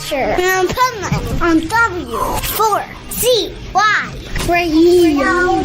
Adventure on Pipeman on W4CY Radio.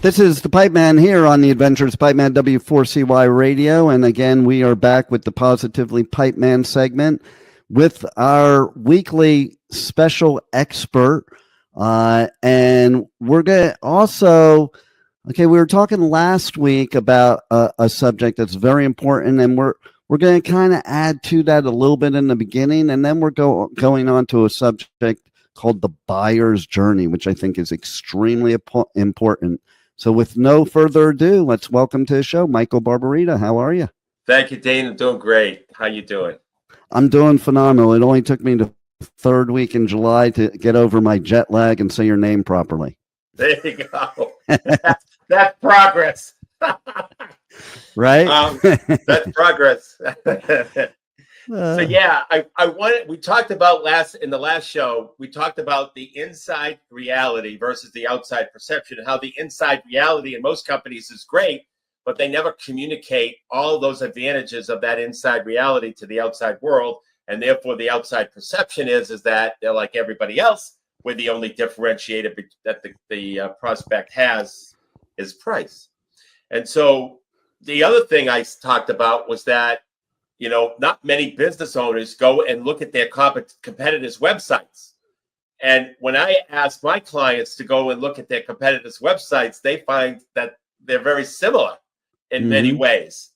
This is the Pipeman here on the Adventures of Pipeman W4CY Radio. And again, we are back with the Positively Pipeman segment with our weekly special expert. And we're going to also, we were talking last week about a subject that's very important. And we're going to kind of add to that a little bit in the beginning. And then we're going on to a subject called the buyer's journey, which I think is extremely important. So with no further ado, let's welcome to the show, Michael Barbarita. How are you? Thank you, Dean. I'm doing great. How you doing? I'm doing phenomenal. It only took me the third week in July to get over my jet lag and say your name properly. There you go. That's progress. Right? That's progress. So yeah, I wanted. We talked about in the last show. We talked about the inside reality versus the outside perception, and how the inside reality in most companies is great, but they never communicate all those advantages of that inside reality to the outside world, and therefore the outside perception is that they're like everybody else, where the only differentiator that the prospect has is price. And so the other thing I talked about was that, not many business owners go and look at their competitors' websites. And when I ask my clients to go and look at their competitors' websites, they find that they're very similar in many ways,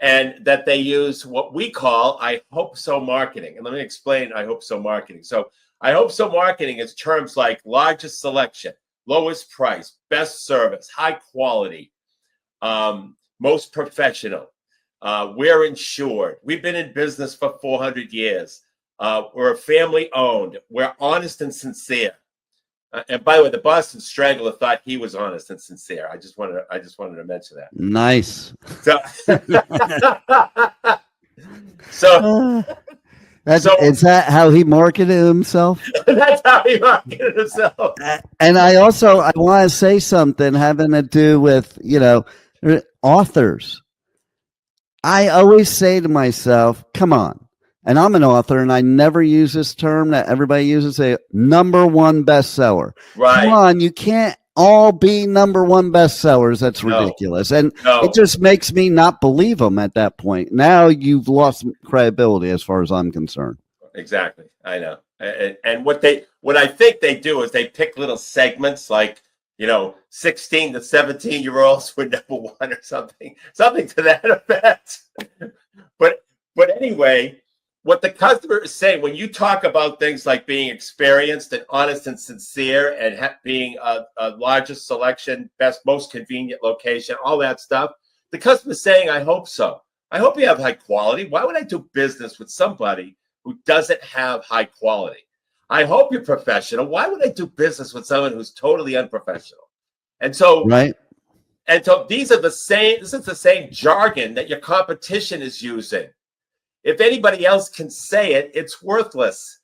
and that they use what we call I hope so marketing. And let me explain I hope so marketing. So I hope so marketing is terms like largest selection, lowest price, best service, high quality, most professional. We're insured. We've been in business for 400 years. We're family owned. We're honest and sincere. And by the way, the Boston Strangler thought he was honest and sincere. I just wanted to mention that. Nice. Is that how he marketed himself? That's how he marketed himself. And I want to say something having to do with, authors. I always say to myself, come on. And I'm an author, and I never use this term that everybody uses, a number one bestseller. Right. Come on, you can't all be number one bestsellers. That's ridiculous. And it just makes me not believe them at that point. Now you've lost credibility as far as I'm concerned. Exactly. I know. And what I think they do is they pick little segments like, 16 to 17-year-olds were number one or something to that effect. But anyway, what the customer is saying, when you talk about things like being experienced and honest and sincere and being a largest selection, best, most convenient location, all that stuff, the customer is saying, I hope so. I hope you have high quality. Why would I do business with somebody who doesn't have high quality? I hope you're professional. Why would I do business with someone who's totally unprofessional? And so, right. And so this is the same jargon that your competition is using. If anybody else can say it, it's worthless.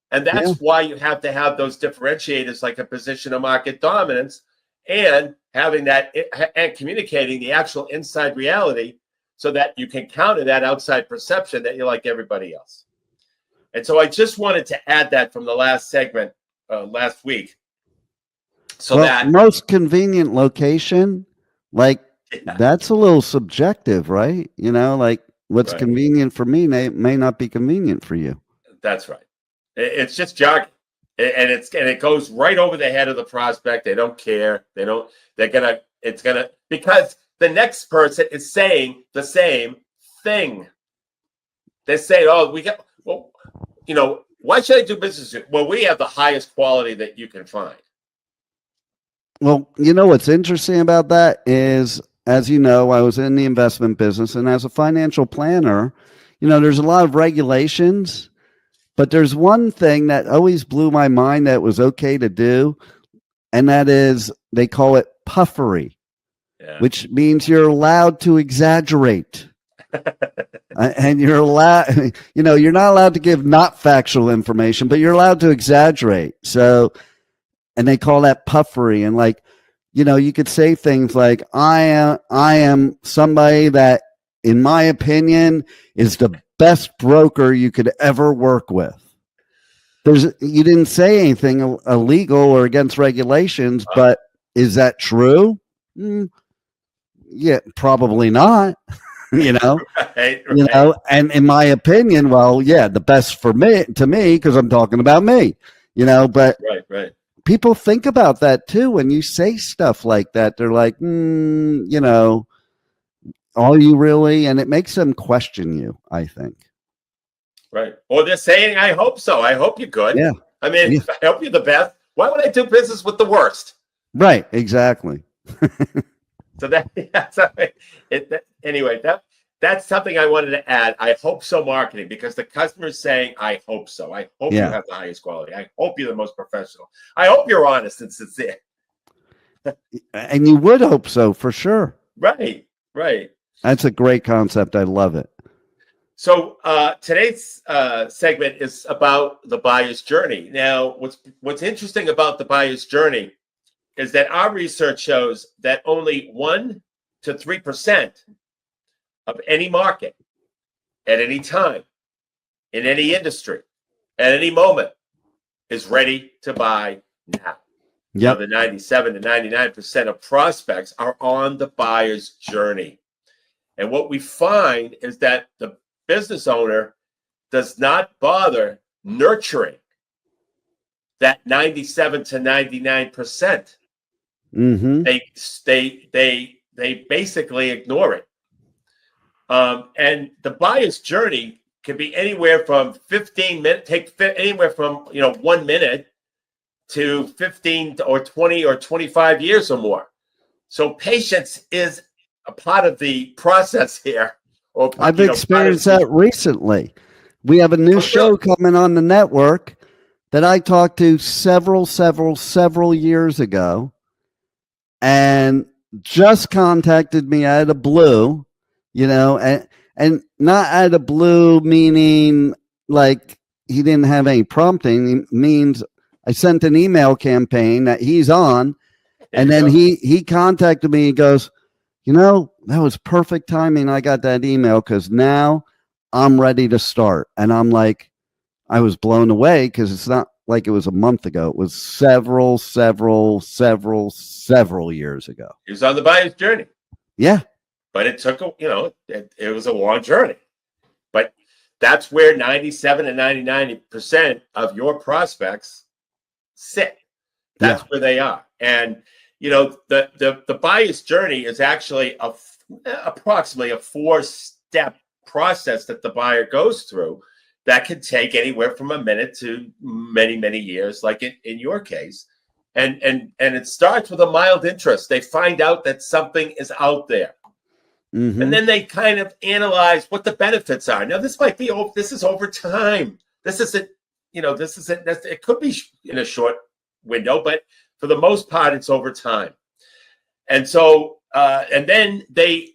And that's why you have to have those differentiators like a position of market dominance and having that and communicating the actual inside reality so that you can counter that outside perception that you're like everybody else. And so I just wanted to add that from the last segment last week. So that most convenient location, that's a little subjective, right? What's convenient for me may not be convenient for you. That's right. It's just jargon, and it goes right over the head of the prospect. They don't care. Because the next person is saying the same thing. They say, why should I do business with you? Well, we have the highest quality that you can find. Well, what's interesting about that is, as you know, I was in the investment business, and as a financial planner, there's a lot of regulations, but there's one thing that always blew my mind that was okay to do, and that is they call it puffery, which means you're allowed to exaggerate. And you're allowed, you're not allowed to give not factual information, but you're allowed to exaggerate. So, and they call that puffery. And you could say things like, I am somebody that, in my opinion, is the best broker you could ever work with. You didn't say anything illegal or against regulations, but is that true? Yeah, probably not. Right. And in my opinion, well, yeah, the best to me, because I'm talking about me, but Right. People think about that too. When you say stuff like that, they're like, are you really? And it makes them question you, I think. Right. Or they're saying, I hope so. I hope you're good. Yeah. I mean, Yeah. I hope you're the best. Why would I do business with the worst? Right. Exactly. So anyway, that's something I wanted to add. I hope so marketing, because the customer is saying, I hope so. I hope you have the highest quality. I hope you're the most professional. I hope you're honest and sincere. And you would hope so, for sure. Right. That's a great concept. I love it. So today's segment is about the buyer's journey. Now, what's interesting about the buyer's journey is that our research shows that only 1 to 3% of any market, at any time, in any industry, at any moment, is ready to buy now. Yeah. The 97 to 99% of prospects are on the buyer's journey. And what we find is that the business owner does not bother nurturing that 97 to 99%. Mm-hmm. They basically ignore it. And the buyer's journey can be anywhere from 15 minutes, anywhere from 1 minute to 15 or 20 or 25 years or more. So patience is a part of the process here. I've experienced that recently. We have a new show coming on the network that I talked to several years ago, and just contacted me out of blue, and not out of blue meaning like he didn't have any prompting. It means I sent an email campaign that he's on, and then he contacted me. He goes, that was perfect timing. I got that email because now I'm ready to start. And I'm like, I was blown away because it's not like it was a month ago. It was several years ago. He was on the buyer's journey. Yeah. But it took, it was a long journey. But that's where 97 to 99% of your prospects sit. That's where they are. And, the buyer's journey is actually approximately a 4-step process that the buyer goes through that can take anywhere from a minute to many years, like in your case. And it starts with a mild interest. They find out that something is out there. Mm-hmm. And then they kind of analyze what the benefits are. Now, this is over time. This isn't, it could be in a short window, but for the most part, it's over time. And so, and then they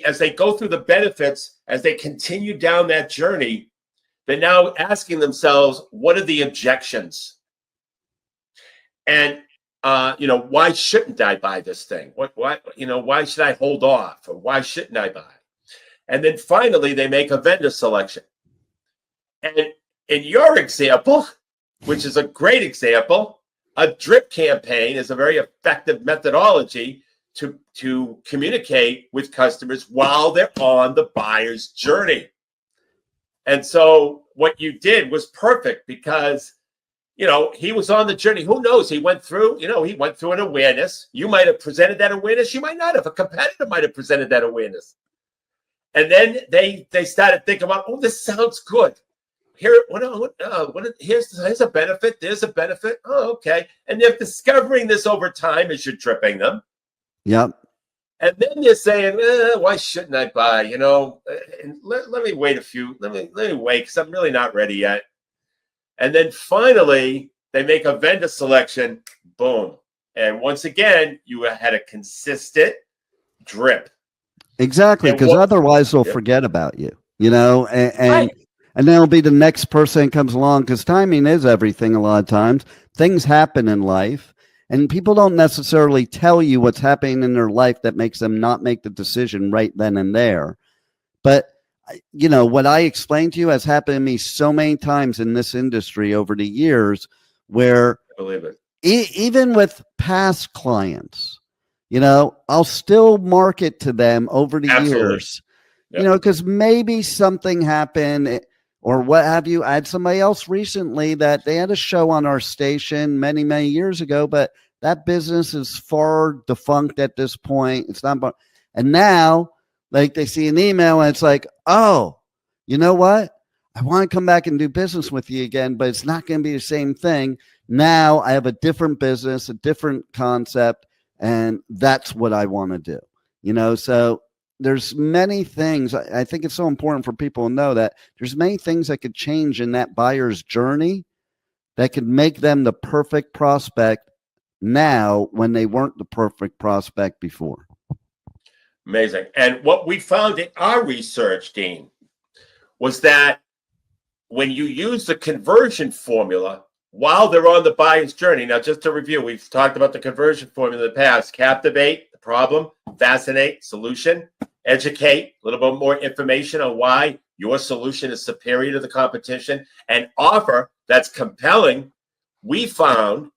as they go through the benefits, as they continue down that journey, they're now asking themselves, what are the objections? And, why shouldn't I buy this thing? Why should I hold off? Or why shouldn't I buy? And then finally, they make a vendor selection. And in your example, which is a great example, a drip campaign is a very effective methodology to communicate with customers while they're on the buyer's journey. And so what you did was perfect because, he was on the journey. Who knows? He went through an awareness. You might have presented that awareness. You might not have. A competitor might have presented that awareness. And then they started thinking about, oh, this sounds good. Here's a benefit. There's a benefit. Oh, okay. And they're discovering this over time as you're dripping them. Yep. And then they're saying, why shouldn't I buy? And let me wait let me wait because I'm really not ready yet. And then finally, they make a vendor selection. Boom. And once again, you had a consistent drip. Exactly. Because otherwise they'll forget about you, and that'll be the next person that comes along, because timing is everything. A lot of times things happen in life, And people don't necessarily tell you what's happening in their life that makes them not make the decision right then and there. But, what I explained to you has happened to me so many times in this industry over the years, where I believe it. Even with past clients, I'll still market to them over the years, Yep. because maybe something happened or what have you. I had somebody else recently that they had a show on our station many, many years ago, but that business is far defunct at this point. It's not, and now like they see an email and it's like, oh, you know what? I want to come back and do business with you again, but it's not going to be the same thing. Now I have a different business, a different concept, and that's what I want to do. So there's many things. I think it's so important for people to know that there's many things that could change in that buyer's journey that could make them the perfect prospect now when they weren't the perfect prospect before. Amazing. And what we found in our research, Dean, was that when you use the conversion formula while they're on the buyer's journey. Now, just to review, we've talked about the conversion formula in the past: captivate, the problem; fascinate, solution; educate, a little bit more information on why your solution is superior to the competition; and offer, that's compelling. We found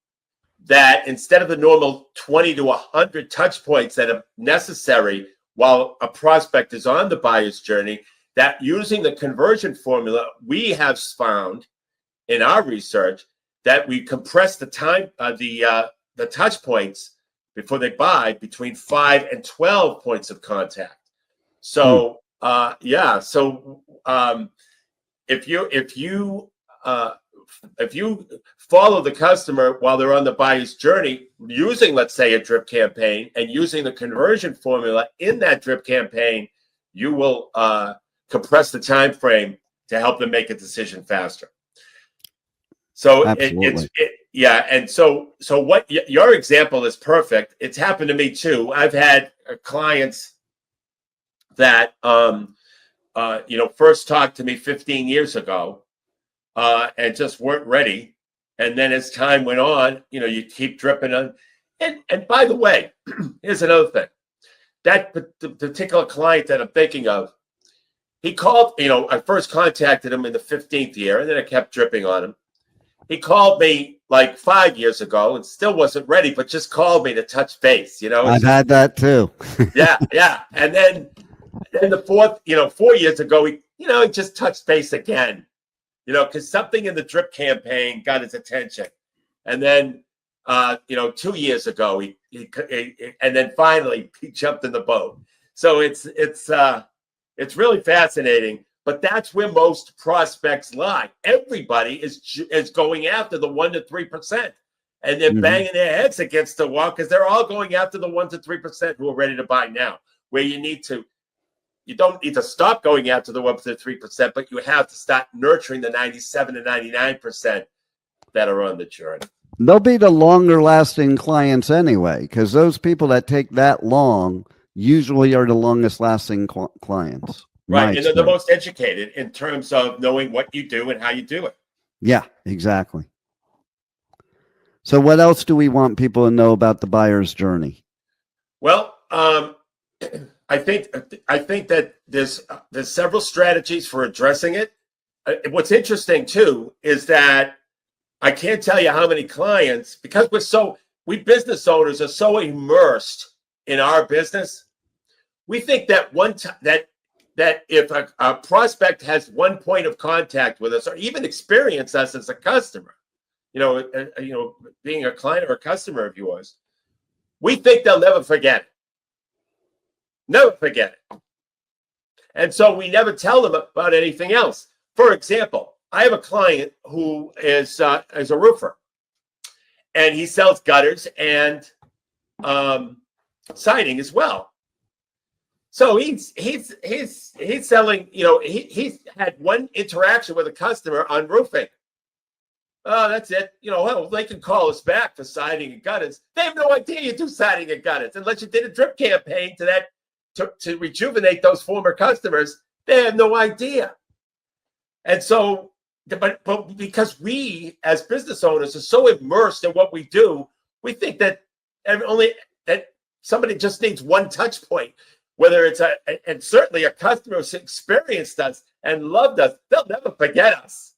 that instead of the normal 20 to 100 touch points that are necessary while a prospect is on the buyer's journey, that using the conversion formula, we have found in our research that we compress the time, the touch points before they buy between 5 and 12 points of contact. So, if you follow the customer while they're on the buyer's journey using, let's say, a drip campaign and using the conversion formula in that drip campaign, you will compress the time frame to help them make a decision faster. So and so what your example is perfect. It's happened to me too. I've had clients that first talked to me 15 years ago and just weren't ready. And then as time went on, you keep dripping on. And by the way, here's another thing. That particular client that I'm thinking of, he called, I first contacted him in the 15th year, and then I kept dripping on him. He called me like 5 years ago and still wasn't ready, but just called me to touch base. I've had that too. yeah. And then the 4 years ago, he just touched base again. Because something in the drip campaign got his attention. And then, 2 years ago, he and then finally he jumped in the boat. So it's really fascinating, but that's where most prospects lie. Everybody is going after the 1 to 3%, and they're banging their heads against the wall because they're all going after the 1 to 3% who are ready to buy now, where you don't need to stop going after the 1 to 3%, but you have to start nurturing the 97 to 99% that are on the journey. They'll be the longer lasting clients anyway, because those people that take that long usually are the longest lasting clients. Right. And they're the most educated in terms of knowing what you do and how you do it. Yeah, exactly. So what else do we want people to know about the buyer's journey? Well, I think that there's several strategies for addressing it. What's interesting too is that I can't tell you how many clients, because we business owners are so immersed in our business. We think that that if a prospect has one point of contact with us, or even experience us as a customer, being a client or a customer of yours, we think they'll never forget it. Never forget it. And so we never tell them about anything else. For example, I have a client who is a roofer, and he sells gutters and siding as well. So he's selling, he's had one interaction with a customer on roofing. Oh, that's it. They can call us back for siding and gutters. They have no idea you do siding and gutters unless you did a drip campaign to rejuvenate those former customers. They have no idea. And so, but because we as business owners are so immersed in what we do, We think that only that somebody just needs one touch point, whether it's and certainly a customer who's experienced us and loved us, they'll never forget us.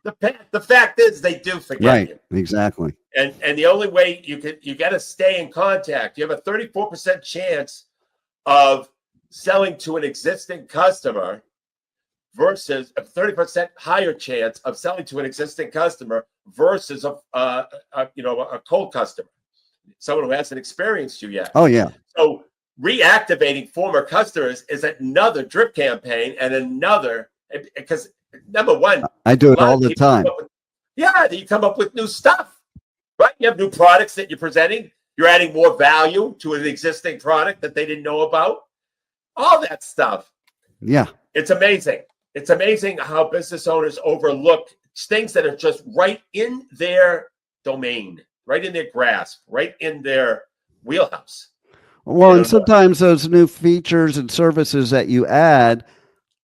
The fact is, they do forget you. Exactly. And the only way you got to stay in contact. You have a 34% chance of selling to an existing customer versus a 30% higher chance of selling to an existing customer versus a cold customer, someone who hasn't experienced you yet. Oh yeah. So reactivating former customers is another drip campaign and another, because number one, I do it all the time. You come up with new stuff, right? You have new products that you're presenting. You're adding more value to an existing product that they didn't know about. All that stuff. Yeah. It's amazing. It's amazing how business owners overlook things that are just right in their domain, right in their grasp, right in their wheelhouse. Well, and sometimes those new features and services that you add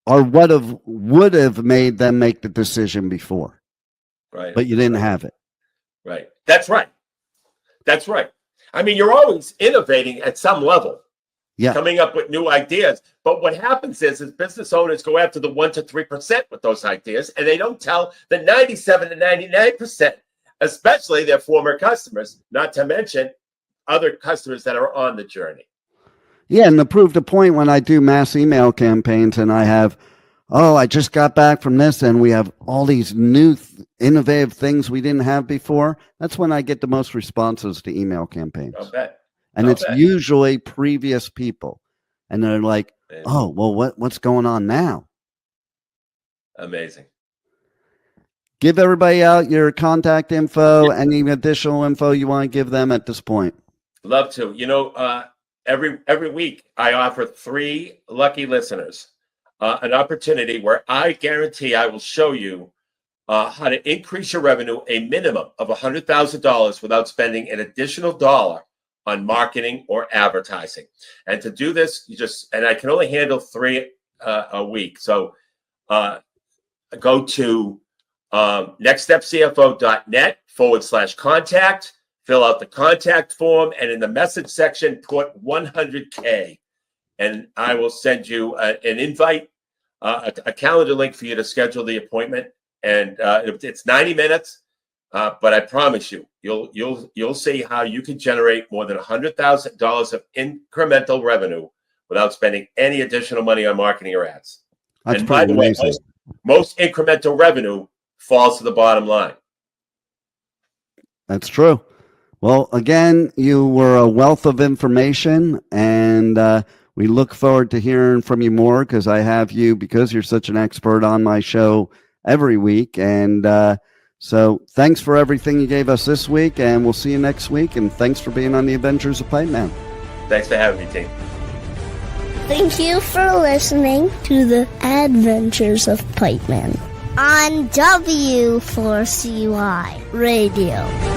are what would have made them make the decision before. Right. But you didn't have it. Right. That's right. That's right. I mean, you're always innovating at some level. Yeah. Coming up with new ideas. But what happens is business owners go after the 1 to 3% with those ideas, and they don't tell the 97 to 99%, especially their former customers, not to mention other customers that are on the journey. Yeah, and to prove the point, when I do mass email campaigns and I have, I just got back from this and we have all these new innovative things we didn't have before, that's when I get the most responses to email campaigns. I'll bet. And it's usually previous people. And they're like, oh, well, what's going on now? Amazing. Give everybody out your contact info, any additional info you want to give them at this point. Love to. Every week I offer 3 lucky listeners an opportunity where I guarantee I will show you how to increase your revenue a minimum of $100,000 without spending an additional dollar on marketing or advertising. And to do this, I can only handle 3 a week. So go to nextstepcfo.net/contact, fill out the contact form, and in the message section, put 100K. And I will send you an invite, a calendar link for you to schedule the appointment. And it's 90 minutes. But I promise you, you'll see how you can generate more than $100,000 of incremental revenue without spending any additional money on marketing or ads. That's and by the way, most incremental revenue falls to the bottom line. That's true. Well, again, you were a wealth of information, and we look forward to hearing from you more because I have you, because you're such an expert, on my show every week. And so thanks for everything you gave us this week, and we'll see you next week. And thanks for being on the Adventures of Pipeman. Thanks for having me, team. Thank you for listening to the Adventures of Pipeman on W4CY Radio.